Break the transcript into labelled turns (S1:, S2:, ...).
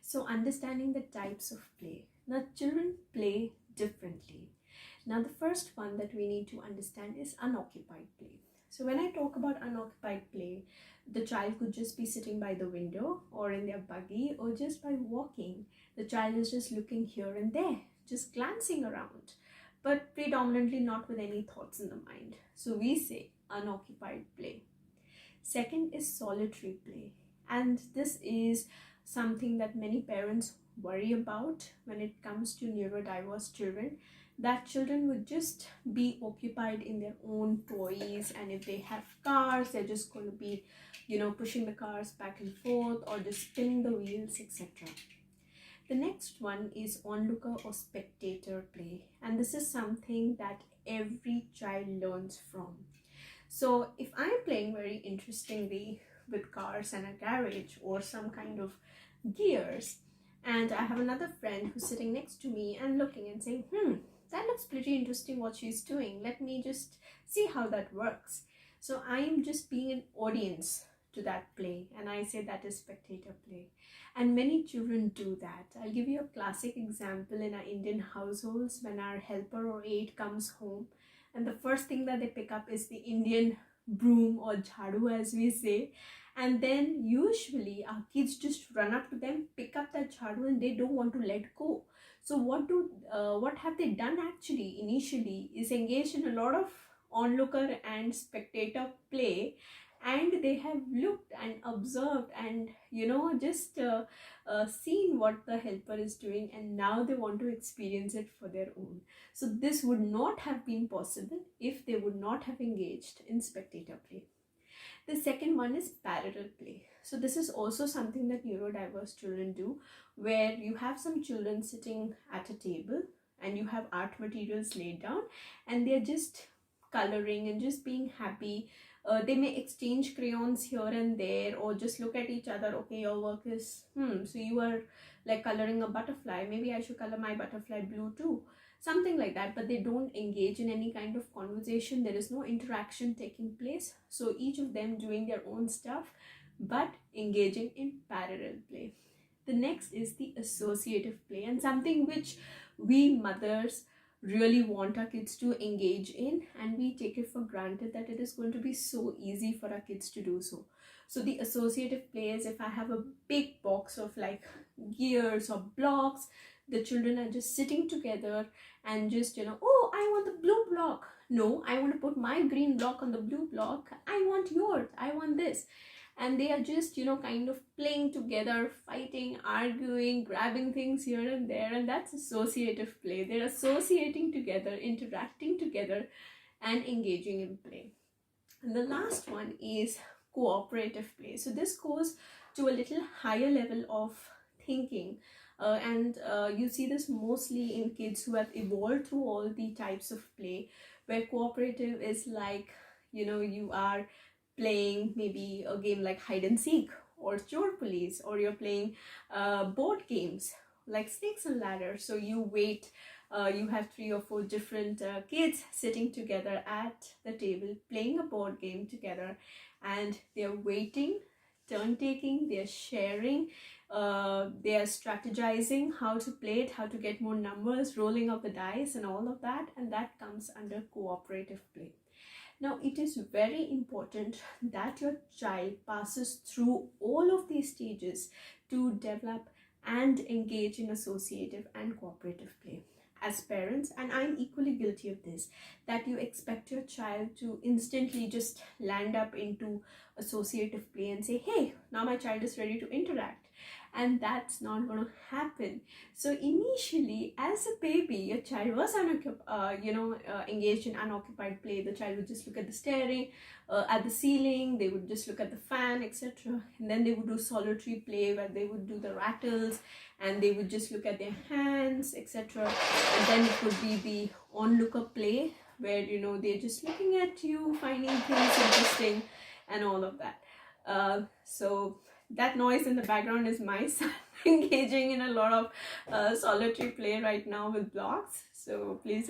S1: So understanding the types of play. Now children play differently. Now the first one that we need to understand is unoccupied play. So when I talk about unoccupied play, the child could just be sitting by the window or in their buggy or just by walking. The child is just looking here and there, just glancing around, but predominantly not with any thoughts in the mind. So we say unoccupied play. Second is solitary play, and this is something that many parents worry about when it comes to neurodiverse children, that children would just be occupied in their own toys, and if they have cars, they're just going to be, pushing the cars back and forth or just spinning the wheels, etc. The next one is onlooker or spectator play, and this is something that every child learns from. So if I'm playing very interestingly with cars and a garage or some kind of gears, and I have another friend who's sitting next to me and looking and saying, that looks pretty interesting what she's doing. Let me just see how that works. So I'm just being an audience to that play, and I say that is spectator play. And many children do that. I'll give you a classic example in our Indian households when our helper or aide comes home, and the first thing that they pick up is the Indian broom or jhadu, as we say, and then usually our kids just run up to them, pick up that jhadu, and they don't want to let go. So what have they done actually initially is engaged in a lot of onlooker and spectator play, and they have looked and observed and just seen what the helper is doing, and now they want to experience it for their own. So this would not have been possible if they would not have engaged in spectator play. The second one is parallel play. So this is also something that neurodiverse children do, where you have some children sitting at a table and you have art materials laid down, and they're just coloring and just being happy. They may exchange crayons here and there, or just look at each other. Okay, your work is so you are like coloring a butterfly, maybe I should color my butterfly blue too, something like that. But they don't engage in any kind of conversation. There is no interaction taking place, so each of them doing their own stuff but engaging in parallel play. The next is the associative play, and something which we mothers really want our kids to engage in, and we take it for granted that it is going to be so easy for our kids to do so. So the associative play is, if I have a big box of like gears or blocks, the children are just sitting together and just oh, I want the blue block, no, I want to put my green block on the blue block, I want yours, I want this. And they are just kind of playing together, fighting, arguing, grabbing things here and there, and that's associative play. They're associating together, interacting together, and engaging in play. And the last one is cooperative play. So this goes to a little higher level of thinking, and you see this mostly in kids who have evolved through all the types of play, where cooperative is like you are playing maybe a game like hide and seek or chore police, or you're playing board games like snakes and ladders. So you wait, you have 3 or 4 different kids sitting together at the table playing a board game together, and they're waiting, turn taking, they're sharing, they are strategizing how to play it, how to get more numbers, rolling of the dice and all of that, and that comes under cooperative play. Now, it is very important that your child passes through all of these stages to develop and engage in associative and cooperative play. As parents, and I'm equally guilty of this, that you expect your child to instantly just land up into associative play and say, hey, now my child is ready to interact. And that's not going to happen. So initially, as a baby, your child was engaged in unoccupied play. The child would just look at the staring, at the ceiling, they would just look at the fan, etc. And then they would do solitary play, where they would do the rattles and they would just look at their hands, etc. And then it would be the onlooker play, where they're just looking at you, finding things interesting and all of that. So that noise in the background is my son engaging in a lot of solitary play right now with blocks. So please